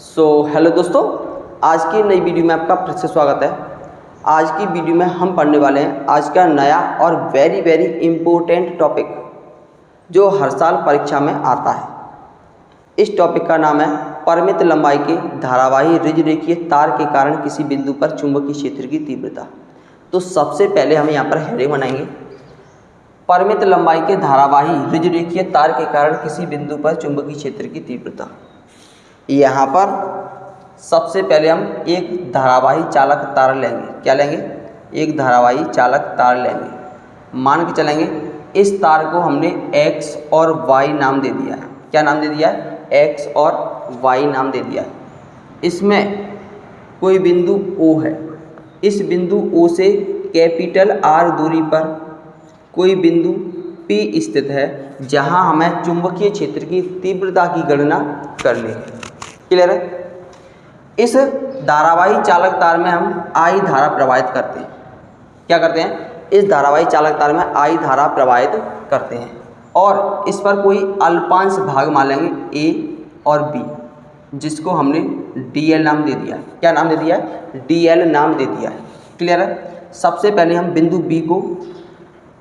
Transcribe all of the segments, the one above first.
Hello दोस्तों, आज की नई वीडियो में आपका फिर से स्वागत है। आज की वीडियो में हम पढ़ने वाले हैं आज का नया और वेरी इम्पोर्टेंट टॉपिक जो हर साल परीक्षा में आता है। इस टॉपिक का नाम है परिमित लंबाई के धारावाही ऋजरेखीय तार के कारण किसी बिंदु पर चुंबकीय क्षेत्र की तीव्रता। तो सबसे पहले हम यहाँ पर हेडिंग बनाएंगे, परिमित लंबाई के धारावाही ऋजरेखीय तार के कारण किसी बिंदु पर चुंबकीय क्षेत्र की तीव्रता। यहाँ पर सबसे पहले हम एक धारावाही चालक तार लेंगे। क्या लेंगे? एक धारावाही चालक तार लेंगे। मान के चलेंगे इस तार को हमने x और y नाम दे दिया है। क्या नाम दे दिया है? x और y नाम दे दिया है। इसमें कोई बिंदु O है। इस बिंदु O से कैपिटल R दूरी पर कोई बिंदु P स्थित है जहां हमें चुंबकीय क्षेत्र की तीव्रता की गणना करनी है। क्लियर है? इस धारावाही चालक तार में हम I धारा प्रवाहित करते हैं। क्या करते हैं? इस धारावाही चालक तार में I धारा प्रवाहित करते हैं और इस पर कोई अल्पांश भाग मान लेंगे A और B, जिसको हमने DL नाम दे दिया है। क्या नाम दे दिया है? DL नाम दे दिया है। क्लियर है? सबसे पहले हम बिंदु B को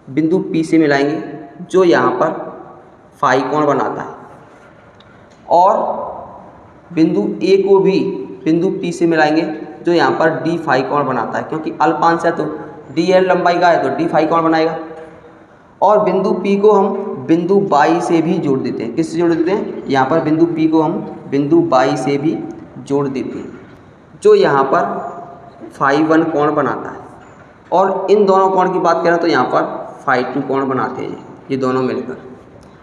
बिंदु P से मिलाएंगे जो यहाँ पर फाई कोण बनाता है, और बिंदु A को भी बिंदु P से मिलाएंगे जो यहाँ पर D फाई कोण बनाता है, क्योंकि अल्पांश है तो DL लंबाई का है तो D फाई कोण बनाएगा। और बिंदु P को हम बिंदु Y से भी जोड़ देते हैं। किससे जोड़ देते हैं? यहाँ पर बिंदु P को हम बिंदु Y से भी जोड़ देते हैं जो यहाँ पर फाई 1 कोण बनाता है। और इन दोनों कोण की बात करें तो यहाँ पर फाई 2 कोण बनाते हैं ये दोनों मिलकर।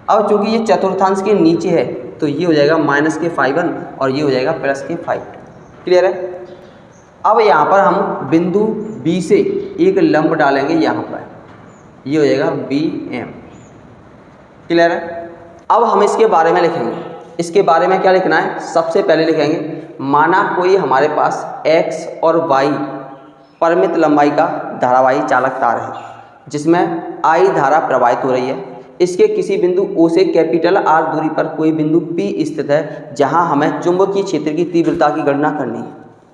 अब चूंकि ये चतुर्थांश के नीचे है तो ये हो जाएगा माइनस के फाई 1 और ये हो जाएगा प्लस के फाई 2। क्लियर है? अब यहाँ पर हम बिंदु B से एक लंब डालेंगे यहाँ पर, ये हो जाएगा BM। क्लियर है? अब हम इसके बारे में लिखेंगे। इसके बारे में क्या लिखना है? सबसे पहले लिखेंगे, माना कोई हमारे पास X और Y परिमित लंबाई का धारावाही चालक तार है जिसमें I धारा प्रवाहित हो रही है। इसके किसी बिंदु O से कैपिटल R दूरी पर कोई बिंदु P स्थित है जहां हमें चुंबकीय क्षेत्र की तीव्रता की गणना करनी है।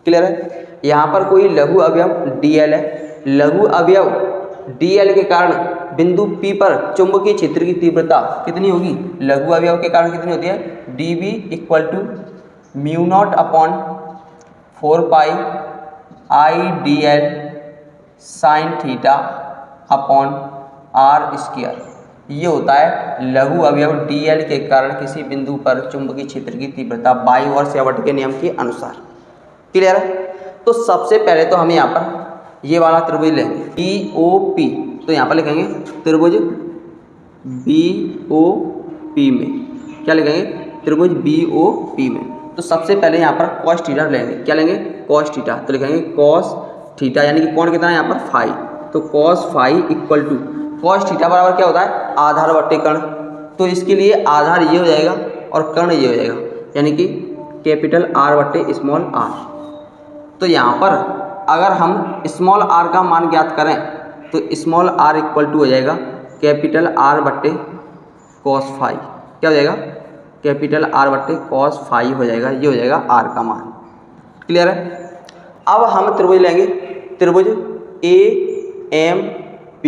क्लियर है? यहाँ पर कोई लघु अवयव DL है। लघु अवयव DL के कारण बिंदु P पर चुंबकीय क्षेत्र की तीव्रता कितनी होगी? लघु अवयव के कारण कितनी होती है? dB = μ0/4 पाई IDL sin theta upon R²। ये होता है लघु अवयव DL के कारण किसी बिंदु पर चुंबकीय क्षेत्र की तीव्रता बाई और सेवट के नियम के अनुसार। क्लियर है? तो सबसे पहले तो हम यहाँ पर ये वाला त्रिभुज लेंगे BOP। तो यहाँ पर लिखेंगे त्रिभुज BOP में। क्या लिखेंगे? त्रिभुज BOP में। तो सबसे पहले यहाँ पर cos थीटा लेंगे। क्या लेंगे? cos theta. तो लिखेंगे cos थीटा यानी कि कोण कितना है यहाँ पर? फाई। तो cos phi equal to cos theta बराबर क्या होता है? आधार बट्टे कर्ण। तो इसके लिए आधार ये हो जाएगा और कर्ण ये हो जाएगा, यानी कि कैपिटल R बट्टे स्मॉल r। तो यहाँ पर अगर हम स्मॉल r का मान ज्ञात करें तो स्मॉल r इक्वल टू हो जाएगा कैपिटल R बट्टे cos फाई। क्या हो जाएगा? कैपिटल R बट्टे cos फाई हो जाएगा। ये हो जाएगा r का मान। क्लियर है? अब हम त्रिभुज लेंगे, त्रिभुज AMP।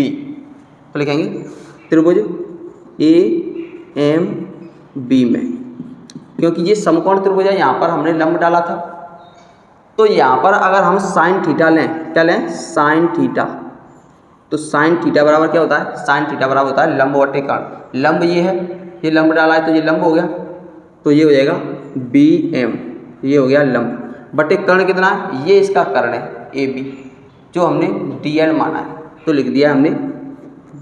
तो लिखेंगे त्रिभुज AMB में, क्योंकि ये समकोण त्रिभुज है, यहाँ पर हमने लंब डाला था। तो यहाँ पर अगर हम साइन थीटा लें, क्या लें? Sine theta. तो साइन थीटा बराबर क्या होता है? साइन थीटा बराबर होता है लंब बटे कर्ण। लंब ये है, ये लंब डाला है तो ये लंब हो गया, तो ये हो जाएगा BM। ये हो गया लंब बटे कर्ण कितना है? ये इसका कर्ण है AB जो हमने DL माना है, तो लिख दिया हमने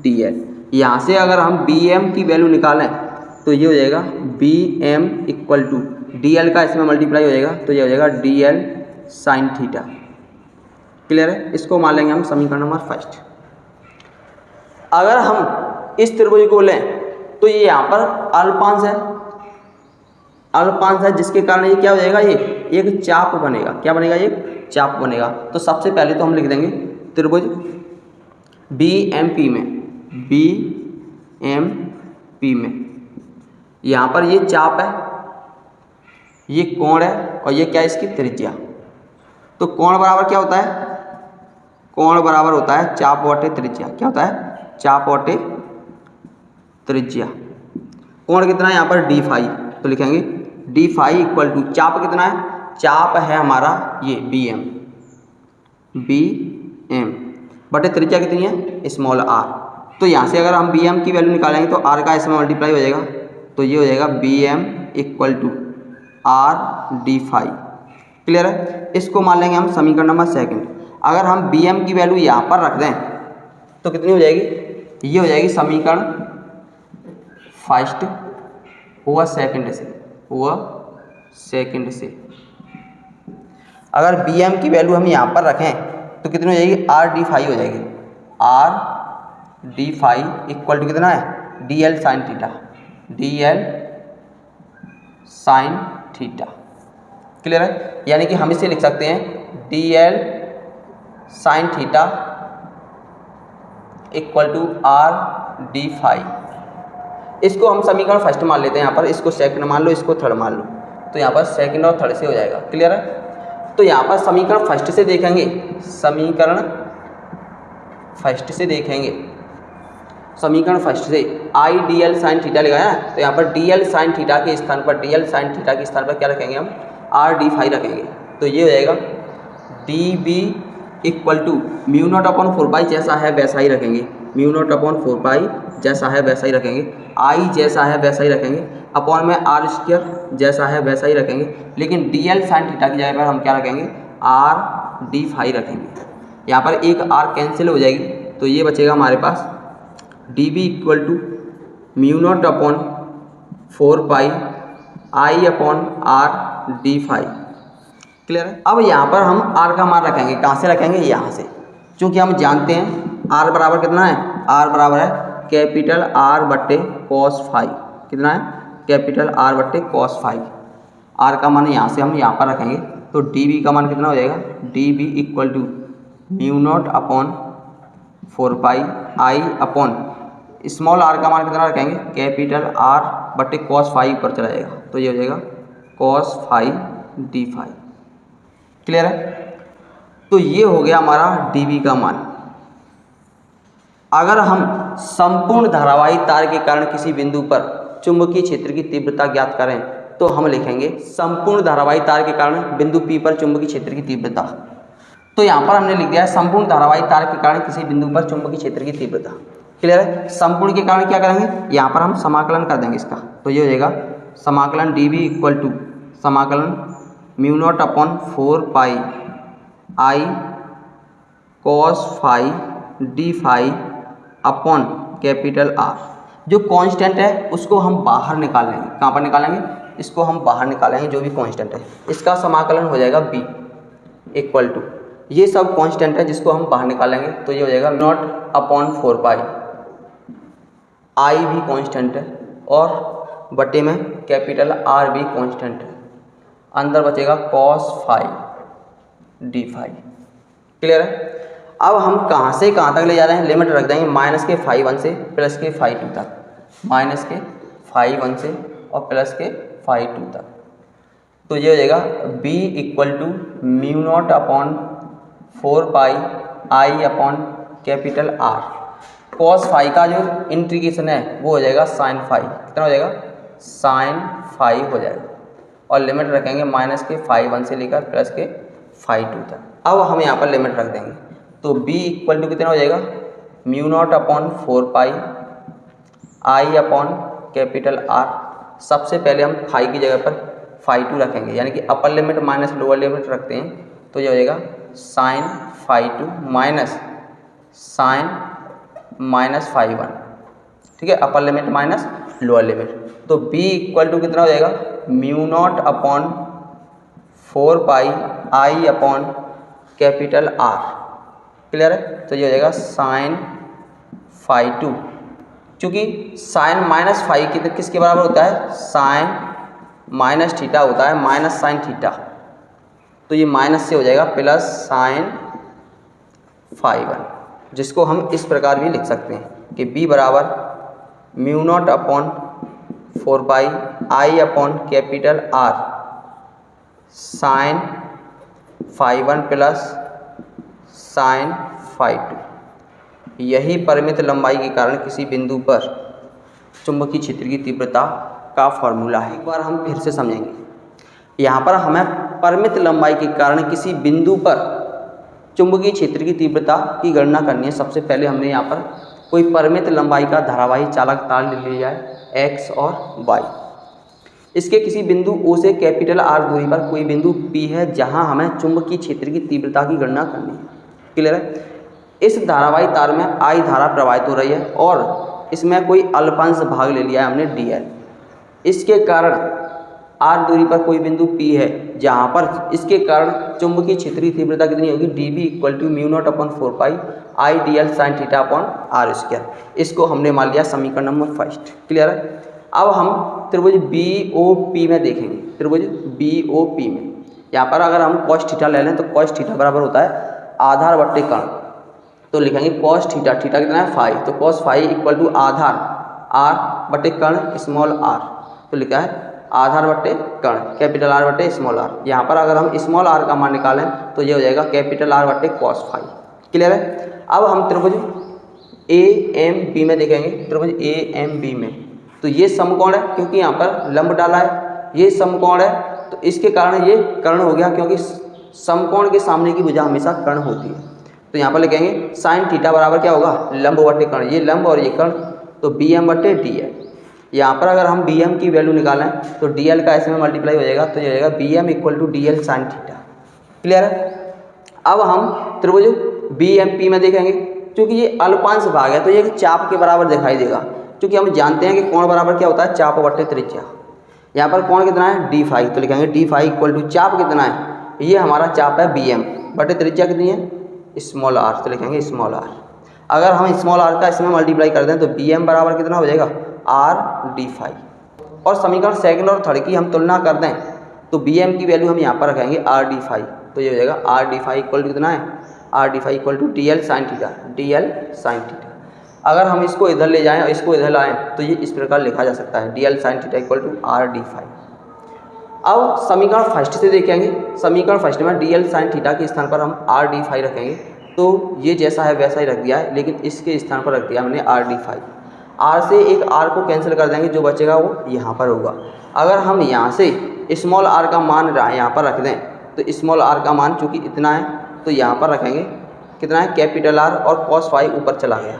DL। यहाँ से अगर हम BM की वैल्यू निकालें तो ये हो जाएगा BM इक्वल टू DL का इसमें मल्टीप्लाई हो जाएगा, तो ये हो जाएगा DL साइन थीटा। क्लियर है? इसको मान लेंगे हम समीकरण नंबर 1। अगर हम इस त्रिभुज को लें तो ये यहाँ पर अल्पांश है, अल्पांश है जिसके कारण ये क्या हो जाएगा? ये एक चाप बनेगा। क्या बनेगा? ये चाप बनेगा। तो सबसे पहले तो हम लिख देंगे त्रिभुज BMP में, BMP में यहाँ पर ये चाप है ये कोण है और ये क्या है इसकी त्रिज्या। तो कोण बराबर क्या होता है, कोण बराबर होता है चाप बटे त्रिज्या। क्या होता है, चाप बटे त्रिज्या। कोण कितना है यहाँ पर डी फाई, तो लिखेंगे डी फाई इक्वल टू चाप कितना है, चाप है हमारा ये बी एम, बी एम बटे त्रिज्या कितनी है स्मॉल आर। तो यहाँ से अगर हम बी एम की वैल्यू निकालेंगे तो आर का इसमें मल्टीप्लाई हो जाएगा, तो ये हो जाएगा B M equal to R D phi. Clear है। इसको मान लेंगे हम समीकरण नंबर सेकंड। अगर हम बी एम की वैल्यू यहाँ पर रख दें तो कितनी हो जाएगी, ये हो जाएगी समीकरण फर्स्ट हुआ सेकंड से, हुआ सेकंड से। अगर बी एम की वैल्यू हम यहाँ पर रखें तो कितनी हो जाएगी, आर डी फाई हो जाएगी। R D phi equal to कितना है, D L sine theta, D L sine theta. Clear है। यानी कि हम इसे लिख सकते हैं D L sine theta equal to R D phi. इसको हम समीकरण फर्स्ट मान लेते हैं यहाँ पर, इसको सेकंड मान लो, इसको थर्ड मान लो, तो यहाँ पर सेकंड और थर्ड से हो जाएगा। क्लियर है। तो यहाँ पर समीकरण फर्स्ट से देखेंगे, समीकरण फर्स्ट से देखेंगे, समीकरण फर्स्ट से I D L sine theta लगाया है, तो यहाँ पर डी एल साइन थीटा के स्थान पर, डी एल साइन थीटा के स्थान पर क्या रखेंगे हम, आर डी फाई रखेंगे। तो ये हो जाएगा D B equal to mu naught upon 4 जैसा है वैसा ही रखेंगे, म्यू नॉट अपॉन 4 जैसा है वैसा ही रखेंगे, आई जैसा है वैसा ही रखेंगे, अपॉन में आर स्क्वायर जैसा है वैसा ही रखेंगे। लेकिन डी एल साइन थीटा की जगह पर हम क्या रखेंगे, आर डी फाई रखेंगे। यहाँ पर एक आर कैंसिल हो जाएगी, तो ये बचेगा हमारे पास d B equal to mu naught upon 4 I upon R D phi. Clear है। अब यहाँ पर हम आर का मान रखेंगे, कहाँ से रखेंगे, यहाँ से, क्योंकि हम जानते हैं आर बराबर कितना है, आर बराबर है कैपिटल आर बट्टे कॉस फाई। कितना है, कैपिटल आर बट्टे कॉस फाई। आर का मान यहाँ से हम यहाँ पर रखेंगे, तो डी बी का मान कितना हो जाएगा, D B equal to mu naught upon 4 I upon small R का मान कितना रखेंगे, कैपिटल आर बट्टे कॉस फाई ऊपर चला जाएगा, तो ये हो जाएगा cos phi D phi. Clear है। तो ये हो गया हमारा डी बी का मान। अगर हम संपूर्ण धारावाही तार के कारण किसी बिंदु पर चुंबकीय क्षेत्र की तीव्रता ज्ञात करें तो हम लिखेंगे संपूर्ण धारावाही तार के कारण बिंदु P पर चुंबकीय क्षेत्र की तीव्रता। तो यहाँ पर हमने लिख दिया है संपूर्ण धारावाही तार के कारण किसी बिंदु पर चुंबकीय क्षेत्र की तीव्रता। क्लियर है। संपूर्ण के कारण क्या करेंगे, यहाँ पर हम समाकलन कर देंगे इसका, तो ये हो जाएगा समाकलन डी बी इक्वल टू समाकलन mu naught upon 4 I cos phi D phi upon capital R. जो कांस्टेंट है उसको हम बाहर निकाल लेंगे, कहाँ पर निकालेंगे, इसको हम बाहर निकालेंगे, जो भी कांस्टेंट है इसका समाकलन हो जाएगा बी इक्वल टू, ये सब कांस्टेंट है जिसको हम बाहर निकालेंगे, तो ये हो जाएगा नॉट अपॉन 4 आई भी कांस्टेंट है और बटे में कैपिटल आर भी कांस्टेंट है, अंदर बचेगा cos phi D phi. Clear है। अब हम कहाँ से कहाँ तक ले जा रहे हैं, लिमिट रख देंगे माइनस के फाई 1 से प्लस के फाई 2 तक, माइनस के फाई 1 से और प्लस के फाई 2 तक। तो ये हो जाएगा b equal to mu naught upon 4 I upon capital R. Cos phi का जो इंटीग्रेशन है वो हो जाएगा साइन फाई, कितना हो जाएगा, साइन फाई हो जाएगा, और लिमिट रखेंगे माइनस के फाई 1 से लेकर प्लस के फाई 2 तक। अब हम यहाँ पर लिमिट रख देंगे, तो b इक्वल टू कितना हो जाएगा, mu naught upon 4 I upon capital are. सबसे पहले हम फाई की जगह पर फाई 2 रखेंगे, यानी कि upper limit minus lower limit रखते हैं, तो ये हो जाएगा sine phi 2 minus sine minus phi 1। ठीक है, upper limit minus lower limit. तो b इक्वल टू कितना हो जाएगा, mu naught upon 4 I upon capital R. Clear है। तो ये हो जाएगा साइन फाई 2, क्योंकि साइन माइनस फाई किसके बराबर होता है, साइन माइनस थीटा होता है, माइनस साइन थीटा, तो ये माइनस से हो जाएगा प्लस साइन फाई 1, जिसको हम इस प्रकार भी लिख सकते हैं कि b बराबर mu naught upon 4 I upon capital R sine phi 1 plus sine phi 2। यही परिमित लंबाई के कारण किसी बिंदु पर चुंबकीय क्षेत्र की तीव्रता का फॉर्मूला है। एक बार हम फिर से समझेंगे। यहाँ पर हमें परिमित लंबाई के कारण किसी बिंदु पर चुंबकीय क्षेत्र की तीव्रता की गणना करनी है। सबसे पहले हमने यहाँ पर कोई परिमित लंबाई का धारावाही चालक तार ले लिया है x और y। इसके किसी बिंदु O से कैपिटल R दूरी पर कोई बिंदु P है जहाँ हमें चुंबकीय क्षेत्र की तीव्रता की गणना करनी है। क्लियर है? इस धारावाही तार में I धारा प्रवाहित हो रही है और इसमें कोई अल्पांश भाग ले लिया है हमने dl। इसके कारण R दूरी पर कोई बिंदु P है जहाँ पर इसके कारण चुंबकीय क्षेत्र की तीव्रता कितनी होगी, dB equal to μ0/4 pi I dl sin theta upon R square. इसको हमने मान लिया समीकरण नंबर फर्स्ट। क्लियर है? अब हम त्रिभुज BOP में देखेंगे। त्रिभुज BOP में यहाँ पर अगर हम cos थीटा ले लें तो cos थीटा बराबर होता है आधार बट्टे कर्ण। तो लिखेंगे cos थीटा, थीटा कितना है फाई, तो cos फाई इक्वल टू आधार R बट्टे कर्ण स्मॉल r। तो लिखा है आधार बट्टे कर्ण कैपिटल R बट्टे स्मॉल r। यहाँ पर अगर हम स्मॉल r का मान निकालें तो ये हो जाएगा कैपिटल R बट्टे cos फाई। क्लियर है? अब हम त्रिभुज AMB में देखेंगे। त्रिभुज AMB में तो ये समकोण है क्योंकि यहाँ पर लंब डाला है, ये समकोण है तो इसके कारण ये कर्ण हो गया क्योंकि समकोण के सामने की भुजा हमेशा कर्ण होती है। तो यहाँ पर लिखेंगे साइन थीटा बराबर क्या होगा, लंब बट्टे कर्ण, ये लंब और ये कर्ण, तो BM बट्टे DL। यहाँ पर अगर हम BM की वैल्यू निकालें तो DL का इसमें मल्टीप्लाई हो जाएगा तो ये हो जाएगा BM equal to DL sine theta. Clear है? अब हम त्रिभुज BMP में देखेंगे। क्योंकि ये अल्पांश भाग है तो ये चाप के बराबर दिखाई देगा, क्योंकि हम जानते हैं कि कोण बराबर क्या होता है, चाप बट्टे त्रिज्या। यहाँ पर कोण कितना है, d फाई, तो लिखेंगे d फाई इक्वल टू चाप कितना है, ये हमारा चाप है BM बटे त्रिज्या कितनी है, स्मॉल r, तो लिखेंगे स्मॉल r। अगर हम स्मॉल r का इसमें मल्टीप्लाई कर दें तो BM बराबर कितना हो जाएगा, r d फाई। और समीकरण सेकंड और थर्ड की हम तुलना कर दें तो BM की वैल्यू हम यहाँ पर रखेंगे r d फाई, तो ये हो जाएगा r d phi equal to कितना है, r d phi equal to DL sine theta, DL sine theta. अगर हम इसको इधर ले जाएं और इसको इधर लाएं तो ये इस प्रकार लिखा जा सकता है DL sine theta equal to r d phi. अब समीकरण फर्स्ट से देखेंगे। समीकरण फर्स्ट में DL साइन थीटा के स्थान पर हम r d फाई रखेंगे, तो ये जैसा है वैसा ही रख दिया है, लेकिन इसके स्थान पर रख दिया हमने r d फाई। r से एक r को कैंसिल कर देंगे, जो बचेगा वो यहाँ पर होगा। अगर हम यहाँ से स्मॉल r का मान यहाँ पर रख दें तो स्मॉल r का मान चूँकि इतना है तो यहाँ पर रखेंगे कितना है, कैपिटल R, और cos फाई ऊपर चला गया।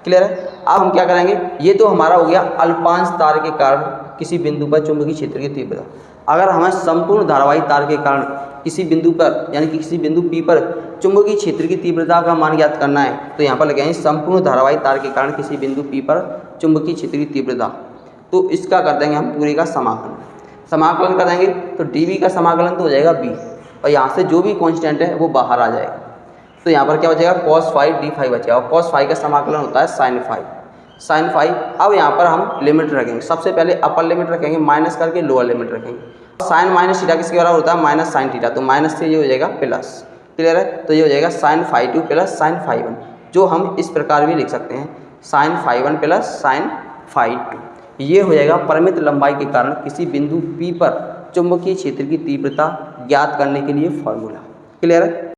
क्लियर है? अब हम क्या करेंगे, ये तो हमारा हो गया अल्पांश तार के कारण किसी बिंदु पर चुंबकीय क्षेत्र की तीव्रता। अगर हमें संपूर्ण धारावाही तार के कारण किसी बिंदु पर यानी कि किसी बिंदु P पर चुंबकीय क्षेत्र की तीव्रता का मान ज्ञात करना है तो यहाँ पर लगाएंगे संपूर्ण धारावाही तार के कारण किसी बिंदु P पर चुंबकीय क्षेत्र की तीव्रता। तो इसका कर देंगे हम पूरे का समाकलन। समाकलन कर देंगे तो dV का समाकलन तो हो जाएगा B, और यहाँ से जो भी कांस्टेंट है वो बाहर आ जाएगा। तो यहाँ पर क्या बचेगा, cos फाई d फाई बचेगा, और cos फाई का समाकलन होता है साइन फाई, साइन फाई। अब यहाँ पर हम लिमिट रखेंगे। सबसे पहले अपर लिमिट रखेंगे माइनस करके, लोअर लिमिट रखेंगे। साइन माइनस थीटा किसके बराबर होता है, माइनस साइन थीटा, तो माइनस से ये हो जाएगा प्लस। क्लियर है? तो ये हो जाएगा sine phi 2 plus sine phi 1, जो हम इस प्रकार भी लिख सकते हैं sine phi 1 plus sine phi 2। ये हो जाएगा परिमित लंबाई के कारण किसी बिंदु P पर चुंबकीय क्षेत्र की तीव्रता ज्ञात करने के लिए फॉर्मूला। क्लियर है?